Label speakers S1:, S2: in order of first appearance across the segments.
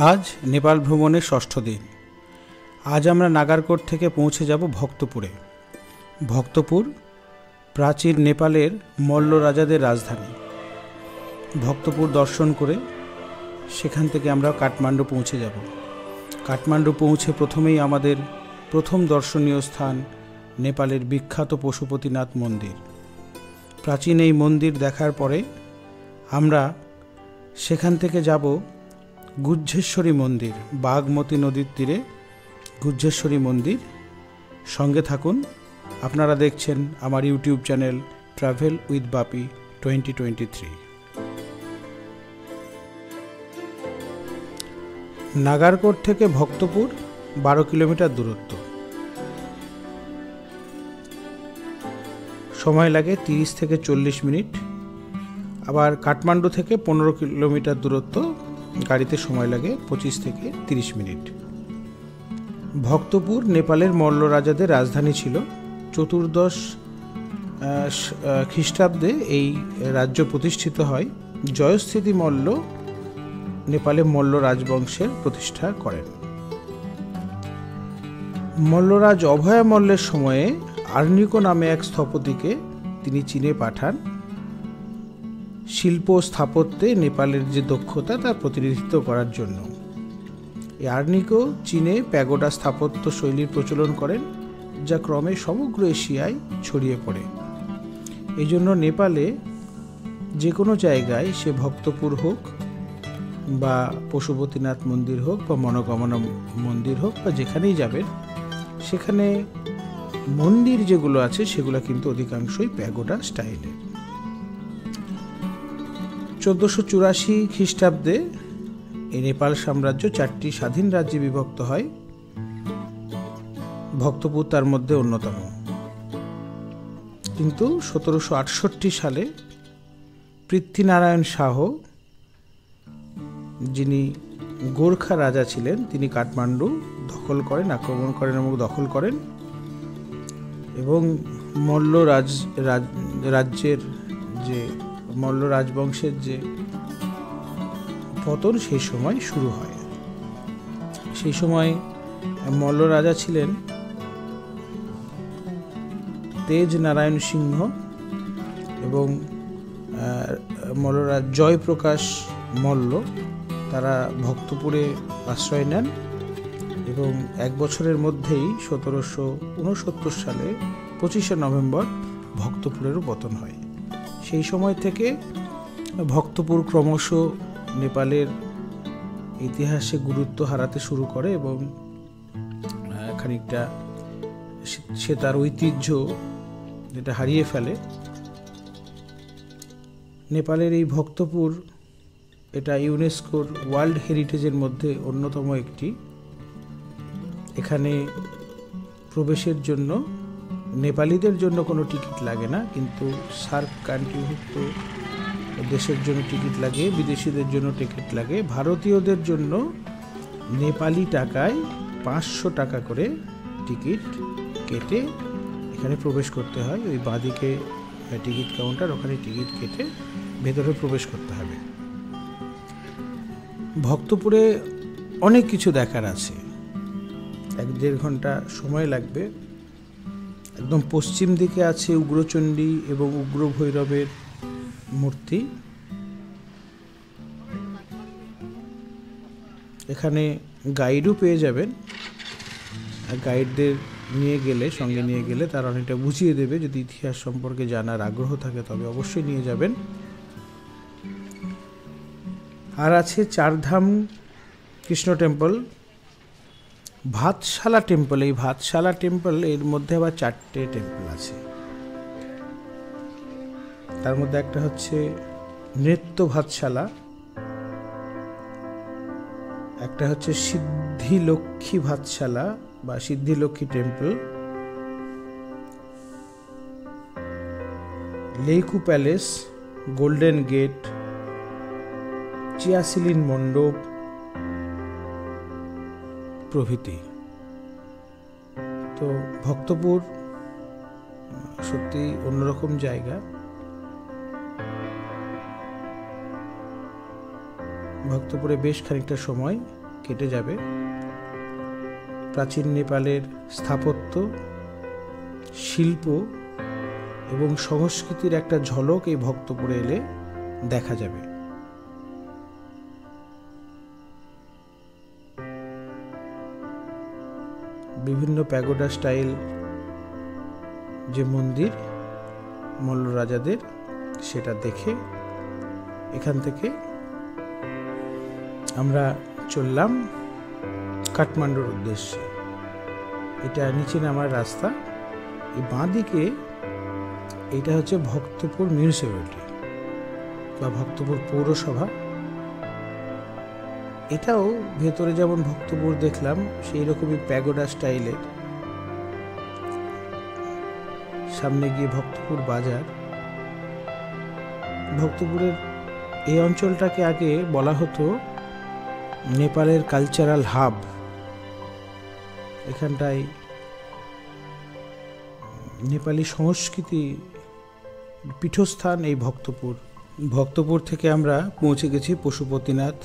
S1: আজ নেপাল ভ্রমণের ষষ্ঠ দিন। আজ আমরা নাগারকোট থেকে পৌঁছে যাব ভক্তপুরে। ভক্তপুর প্রাচীন নেপালের মল্ল রাজাদের রাজধানী। ভক্তপুর দর্শন করে সেখান থেকে আমরা কাঠমান্ডু পৌঁছে যাব। কাঠমান্ডু পৌঁছে প্রথমেই আমাদের প্রথম দর্শনীয় স্থান নেপালের বিখ্যাত পশুপতিনাথ মন্দির। প্রাচীন এই মন্দির দেখার পরে আমরা সেখান থেকে যাব গুহ্যেশ্বরী মন্দির, বাগমতী নদীর তীরে গুহ্যেশ্বরী মন্দির। সঙ্গে থাকুন, আপনারা দেখছেন আমার ইউটিউব চ্যানেল ট্রাভেল উইথ বাপি 2023। নাগারকোট থেকে ভক্তপুর 12 কিলোমিটার দূরত্ব। সময় লাগে 30 থেকে 40 মিনিট। আবার কাঠমান্ডু থেকে 15 কিলোমিটার দূরত্ব, গাড়িতে সময় লাগে 25 থেকে 30 মিনিট। ভক্তপুর নেপালের মল্ল রাজাদের রাজধানী ছিল। 14 খ্রিস্টাব্দে এই রাজ্য প্রতিষ্ঠিত হয়। জয়স্থিতি মল্ল নেপালে মল্ল রাজবংশের প্রতিষ্ঠা করেন। মল্লরাজ অভয়া মল্লের সময়ে আর্নিকো নামে এক স্থপতিকে তিনি চীনে পাঠান শিল্প স্থাপত্যে নেপালের যে দক্ষতা তা প্রতিনিধিত্ব করার জন্য। এই আর্নিকো চীনে প্যাগোডা স্থাপত্য শৈলীর প্রচলন করেন, যা ক্রমে সমগ্র এশিয়ায় ছড়িয়ে পড়ে। এই জন্য নেপালে যে কোনো জায়গায়, সে ভক্তপুর হোক বা পশুপতিনাথ মন্দির হোক বা মনোকামনা মন্দির হোক বা যেখানেই যাবেন, সেখানে মন্দির যেগুলো আছে সেগুলো কিন্তু অধিকাংশই প্যাগোডা স্টাইলের। 1484 খ্রিস্টাব্দে এই নেপাল সাম্রাজ্য 4টি স্বাধীন রাজ্যে বিভক্ত হয়। ভক্তপুর তার মধ্যে অন্যতম। কিন্তু 1768 সালে পৃথ্বীনারায়ণ শাহ, যিনি গোর্খা রাজা ছিলেন, তিনি কাঠমান্ডু দখল করেন, আক্রমণ করেন এবং দখল করেন, এবং মল্ল রাজ্যের যে মল্ল রাজবংশের যে পতন সেই সময় শুরু হয়। সেই সময় মল্ল রাজা ছিলেন তেজ নারায়ণ সিংহ এবং মল্লরাজ জয়প্রকাশ মল্ল। তারা ভক্তপুরে আশ্রয় নেন এবং 1 বছরের মধ্যেই 1769 সালে 25শে নভেম্বর ভক্তপুরেরও পতন হয়। সেই সময় থেকে ভক্তপুর ক্রমশ নেপালের ইতিহাসে গুরুত্ব হারাতে শুরু করে এবং খানিকটা সে তার ঐতিহ্য যেটা হারিয়ে ফেলে। নেপালের এই ভক্তপুর, এটা ইউনেস্কোর ওয়ার্ল্ড হেরিটেজের মধ্যে অন্যতম একটি। এখানে প্রবেশের জন্য নেপালিদের জন্য কোনো টিকিট লাগে না, কিন্তু সার্ক কান্ট্রিভুক্ত দেশের জন্য টিকিট লাগে, বিদেশিদের জন্য টিকিট লাগে। ভারতীয়দের জন্য নেপালি টাকায় 500 টাকা করে টিকিট কেটে এখানে প্রবেশ করতে হয়। ওই বাঁদিকে টিকিট কাউন্টার, ওখানে টিকিট কেটে ভেতরে প্রবেশ করতে হবে। ভক্তপুরে অনেক কিছু দেখার আছে, 1-1.5 ঘন্টা সময় লাগবে। একদম পশ্চিম দিকে আছে উগ্রচণ্ডী এবং উগ্র ভৈরবের মূর্তি। এখানে গাইডও পেয়ে যাবেন। গাইডদের সঙ্গে নিয়ে গেলে তারা অনেকটা বুঝিয়ে দেবে। যদি ইতিহাস সম্পর্কে জানার আগ্রহ থাকে তবে অবশ্যই নিয়ে যাবেন। আর আছে চারধাম কৃষ্ণ টেম্পল, ভাতশালা টেম্পল। এই ভাতশালা টেম্পল, এর মধ্যে আবার 4টে টেম্পল আছে। তার মধ্যে একটা হচ্ছে নৃত্য ভাতশালা, একটা হচ্ছে সিদ্ধিলক্ষ্মী ভাতশালা বা সিদ্ধিলক্ষ্মী টেম্পল, লেইকু প্যালেস, গোল্ডেন গেট, চিয়াসিলিন মণ্ডপ প্রভৃতি। তো ভক্তপুর সত্যি অন্যরকম জায়গা। ভক্তপুরে বেশ খানিকটা সময় কেটে যাবে। প্রাচীন নেপালের স্থাপত্য, শিল্প এবং সংস্কৃতির একটা ঝলক এই ভক্তপুরে এলে দেখা যাবে। বিভিন্ন প্যাগোডা স্টাইল যে মন্দির মল্ল রাজাদের, সেটা দেখে এখান থেকে আমরা চললাম কাঠমান্ডুর উদ্দেশ্যে। এটা নিচে নামার রাস্তা। এই বাঁ দিকে এটা হচ্ছে ভক্তপুর মিউনিসিপ্যালিটি বা ভক্তপুর পৌরসভা। এটাও ভেতরে যেমন ভক্তপুর দেখলাম সেই রকমই প্যাগোডা স্টাইলের। সামনে গিয়ে ভক্তপুর বাজার। ভক্তপুরের এই অঞ্চলটাকে আগে বলা হতো নেপালের কালচারাল হাব। এখানটায় নেপালি সংস্কৃতি পীঠস্থান এই ভক্তপুর। ভক্তপুর থেকে আমরা পৌঁছে গেছি পশুপতিনাথ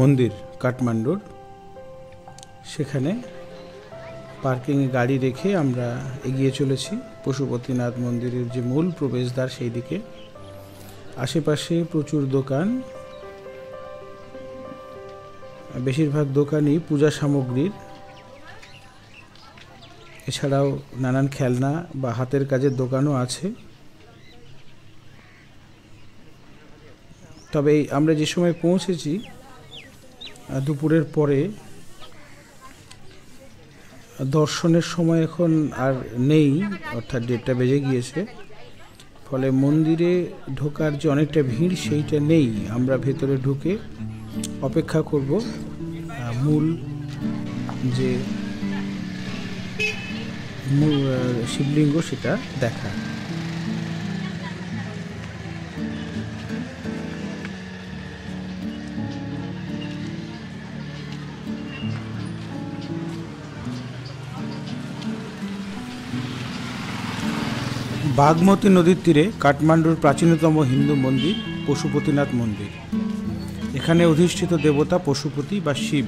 S1: মন্দির কাঠমান্ডুর। সেখানে পার্কিংয়ে গাড়ি রেখে আমরা এগিয়ে চলেছি পশুপতিনাথ মন্দিরের যে মূল প্রবেশদ্বার সেই দিকে। আশেপাশে প্রচুর দোকান, বেশিরভাগ দোকানই পূজা সামগ্রীর। এছাড়াও নানান খেলনা বা হাতের কাজের দোকানও আছে। তবে আমরা যে সময় পৌঁছেছি দুপুরের পরে, দর্শনের সময় এখন আর নেই, অর্থাৎ 1:30 বেজে গিয়েছে। ফলে মন্দিরে ঢোকার যে অনেকটা ভিড় সেইটা নেই। আমরা ভেতরে ঢুকে অপেক্ষা করব মূল যে শিবলিঙ্গ সেটা দেখা। বাগমতী নদীর তীরে কাঠমান্ডুর প্রাচীনতম হিন্দু মন্দির পশুপতিনাথ মন্দির। এখানে অধিষ্ঠিত দেবতা পশুপতি বা শিব।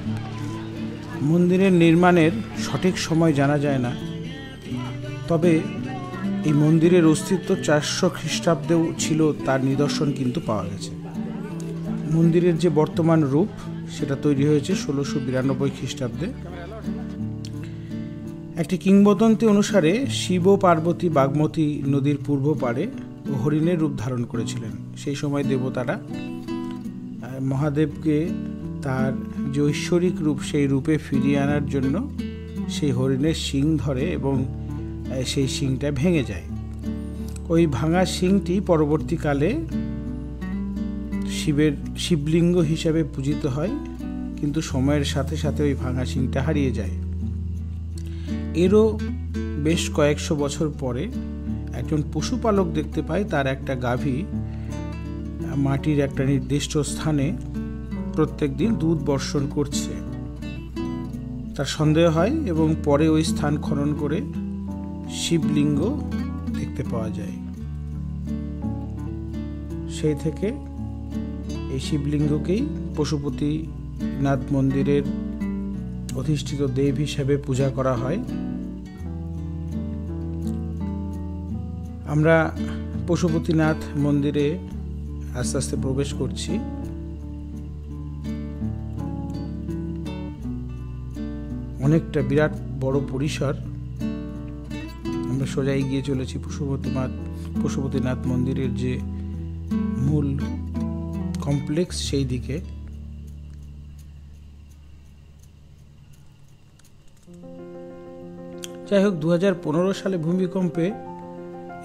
S1: মন্দিরের নির্মাণের সঠিক সময় জানা যায় না, তবে এই মন্দিরের অস্তিত্ব 400 খ্রিস্টাব্দেও ছিল তার নিদর্শন কিন্তু পাওয়া গেছে। মন্দিরের যে বর্তমান রূপ সেটা তৈরি হয়েছে 1692 খ্রিস্টাব্দে। একটি কিংবদন্তি অনুসারে শিব ও পার্বতী বাগমতী নদীর পূর্ব পাড়ে হরিণের রূপ ধারণ করেছিলেন। সেই সময় দেবতারা মহাদেবকে তার যে ঐশ্বরিক রূপ সেই রূপে ফিরিয়ে আনার জন্য সেই হরিণের শিং ধরে এবং সেই শিংটা ভেঙে যায়। ওই ভাঙা শিংটি পরবর্তীকালে শিবলিঙ্গ হিসাবে পূজিত হয়, কিন্তু সময়ের সাথে সাথে ওই ভাঙা শিংটা হারিয়ে যায়। এরও বেশ কয়েকশো বছর পরে একজন পশুপালক দেখতে পায় তার একটা গাভী মাটির একটা নির্দিষ্ট স্থানে প্রত্যেক দিন দুধ বর্ষণ করছে। তার সন্দেহ হয় এবং পরে ওই স্থান খনন করে শিবলিঙ্গ দেখতে পাওয়া যায়। সেই থেকে এই শিবলিঙ্গকেই পশুপতিনাথ মন্দিরের অধিষ্ঠিত দেব হিসেবে পূজা করা হয়। আমরা পশুপতিনাথ মন্দিরে আস্তে আস্তে প্রবেশ করছি। অনেকটা বিরাট বড় পরিসর। আমরা সোজা এগিয়ে চলেছি পশুপতিনাথ মন্দিরের যে মূল কমপ্লেক্স সেই দিকে। যাই হোক, 2015 সালে ভূমিকম্পে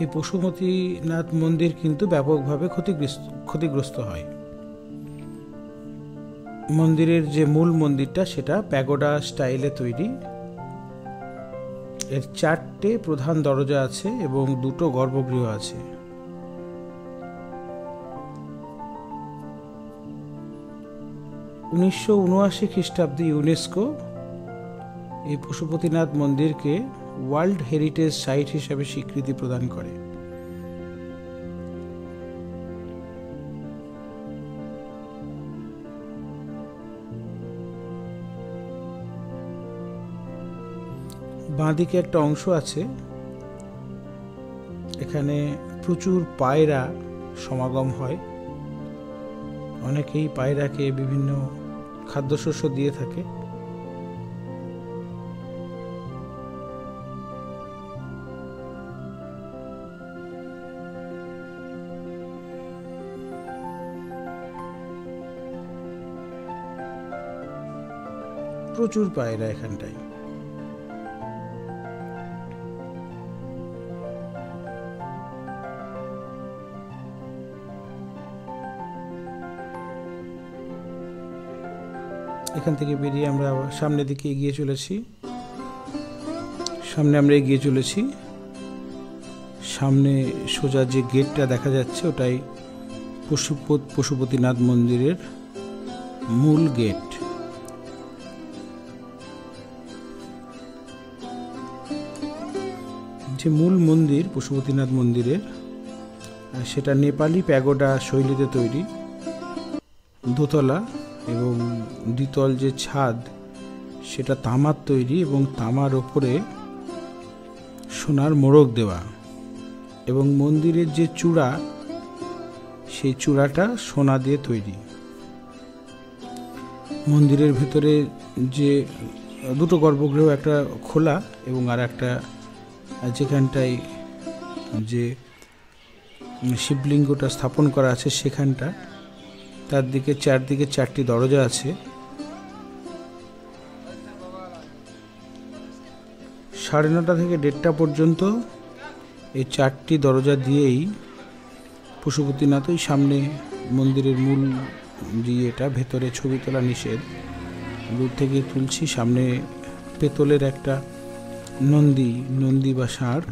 S1: এই পশুপতিনাথ মন্দির কিন্তু ব্যাপকভাবে ক্ষতিগ্রস্ত হয়। মন্দিরের যে মূল মন্দিরটা সেটা প্যাগোডা স্টাইলে তৈরি। এর 4টে প্রধান দরজা আছে এবং 2টো গর্ভগৃহ আছে। '79 খ্রিস্টাব্দে ইউনেস্কো এই পশুপতিনাথ মন্দিরকে ওয়ার্ল্ড হেরিটেজ সাইট হিসেবে স্বীকৃতি প্রদান করে। বাঁদিকে একটা অংশ আছে, এখানে প্রচুর পায়রা সমাগম হয়। অনেকেই পায়রাকে বিভিন্ন খাদ্যশস্য দিয়ে থাকে। প্রচুর পায়রা এখানটায়। এখান থেকে বেরিয়ে আমরা সামনের দিকে এগিয়ে চলেছি। সামনে সোজা যে গেটটা দেখা যাচ্ছে ওটাই পশুপতিনাথ মন্দিরের মূল গেট। যে মূল মন্দির পশুপতিনাথ মন্দিরের, সেটা নেপালি প্যাগোডা শৈলীতে তৈরি, দোতলা এবং দ্বিতল যে ছাদ সেটা তামার তৈরি এবং তামার ওপরে সোনার মোড়ক দেওয়া, এবং মন্দিরের যে চূড়া সেই চূড়াটা সোনা দিয়ে তৈরি। মন্দিরের ভেতরে যে দুটো গর্ভগৃহ, একটা খোলা এবং আর একটা যেখানটায় যে শিবলিঙ্গটা স্থাপন করা আছে সেখানটা, তার দিকে চারদিকে 4টি দরজা আছে। 9:30 থেকে 1:30 পর্যন্ত এই 4টি দরজা দিয়েই পশুপতিনাথ, ওই সামনে মন্দিরের মূল এটা ভেতরে ছবি তোলা নিষেধ, দূর থেকে তুলছি। সামনে পেতলের একটা নন্দী বা ষাঁড়,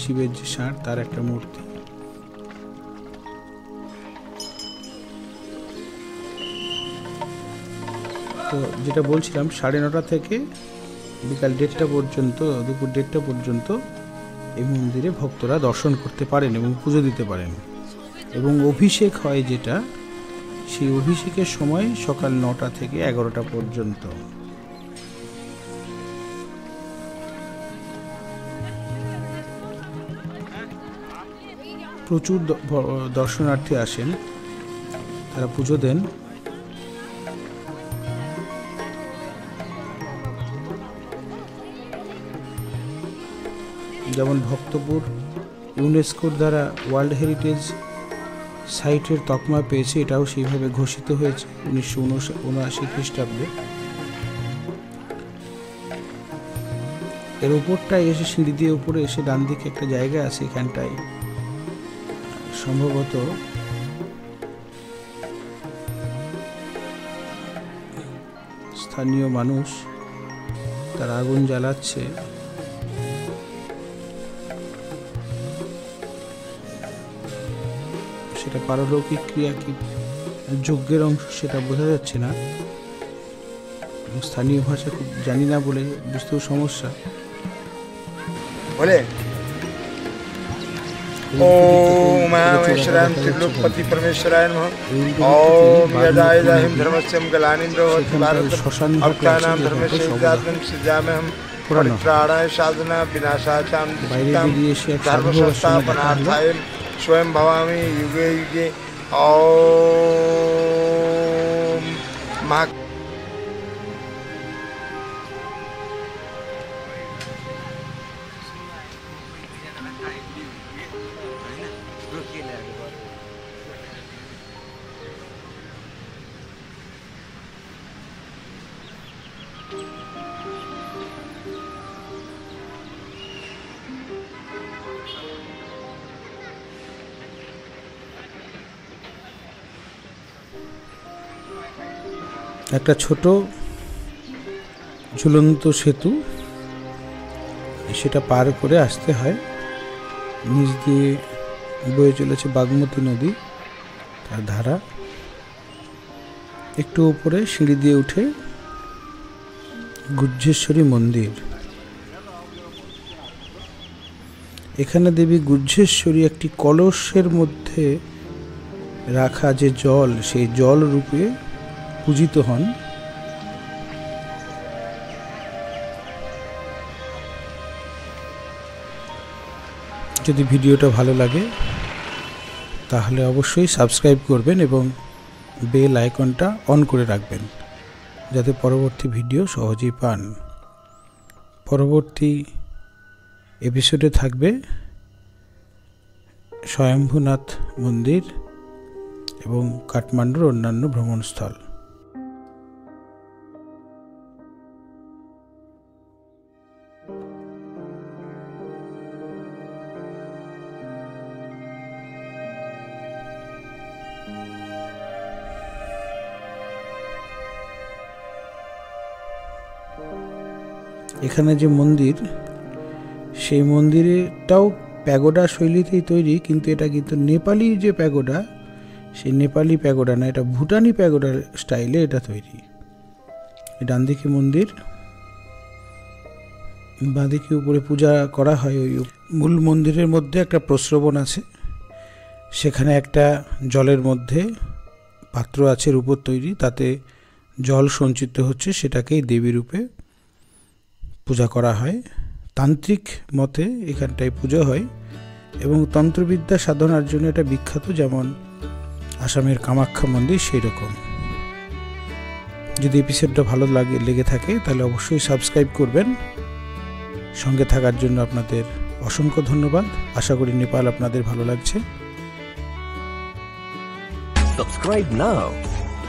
S1: শিবের যে ষাঁড় তার একটা মূর্তি। তো যেটা বলছিলাম, 9:30 থেকে বিকাল 1:30 পর্যন্ত, দুপুর 1:30 পর্যন্ত এই মন্দিরে ভক্তরা দর্শন করতে পারেন এবং পুজো দিতে পারেন। এবং অভিষেক হয় যেটা, সেই অভিষেকের সময় সকাল 9টা থেকে 11টা পর্যন্ত। প্রচুর দর্শনার্থী আসেন, তারা পুজো দেন। যেমন ভক্তপুর ইউনেস্কোর দ্বারা ওয়ার্ল্ড হেরিটেজ সাইটের তকমা পেয়েছে, এটাও সেইভাবে ঘোষিত হয়েছে 1979 খ্রিস্টাব্দে। এর উপরটায় এসে, সিঁড়ি দিয়ে উপরে এসে ডান দিকে একটা জায়গা আছে, এখানটায় সম্ভবত স্থানীয় মানুষ তারা আগুন জ্বালাচ্ছে। সেটা পারলৌকিক ক্রিয়া কি যজ্ঞের অংশ সেটা বোঝা যাচ্ছে না, স্থানীয় ভাষা খুব জানি না বলে বুঝতেও সমস্যা।
S2: বলে ओम महेश्वराय त्रिलोकपति परमेश्वराय नमः। ओम यदायदाहिं धर्मस्यं गलानिन्द्रो भारत अवकानां धर्मस्य जातं सिजामहं परित्राणाय साधना विनाशाय च धर्म संस्थापनार्थाय स्वयं भवामि युगे युगे। ओम महा
S1: একটা ছোট ঝুলন্ত সেতু, সেটা পার করে আসতে হয়। নিচ দিয়ে বয়ে চলেছে বাগমতী নদী, তার ধারা। একটু উপরে সিঁড়ি দিয়ে উঠে গুহ্যেশ্বরী মন্দির। এখানে দেবী গুহ্যেশ্বরী একটি কলসের মধ্যে রাখা যে জল, সেই জল রূপে পূজিত হন। যদি ভিডিওটা ভালো লাগে তাহলে অবশ্যই সাবস্ক্রাইব করবেন এবং বেল আইকনটা অন করে রাখবেন যাতে পরবর্তী ভিডিও সহজেই পান। পরবর্তী এপিসোডে থাকবে স্বয়ম্ভূনাথ মন্দির এবং কাঠমান্ডুর অন্যান্য ভ্রমণস্থল। এখানে যে মন্দির, সেই মন্দিরটাও প্যাগোডা শৈলীতেই তৈরি, কিন্তু এটা কিন্তু নেপালি যে প্যাগোডা, সেই নেপালি প্যাগোডা না, এটা ভুটানি প্যাগোডার স্টাইলে এটা তৈরি। ডান দিকে মন্দির, বাঁদিকে উপরে পূজা করা হয়। ওই মূল মন্দিরের মধ্যে একটা প্রস্রবণ আছে, সেখানে একটা জলের মধ্যে পাত্র আছে রূপোর তৈরি, তাতে জল সঞ্চিত হচ্ছে, সেটাকেই দেবী রূপে পূজা করা হয়। তান্ত্রিক মতে এখানটায় পুজো হয় এবং তন্ত্রবিদ্যা সাধনার জন্য এটা বিখ্যাত, যেমন আসামের কামাখ্যা মন্দির সেই রকম। যদি এপিসোডটা ভালো লেগে থাকে তাহলে অবশ্যই সাবস্ক্রাইব করবেন। সঙ্গে থাকার জন্য আপনাদের অসংখ্য ধন্যবাদ। আশা করি নেপাল আপনাদের ভালো লাগছে।
S3: Subscribe now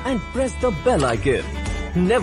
S3: and press the bell icon. Never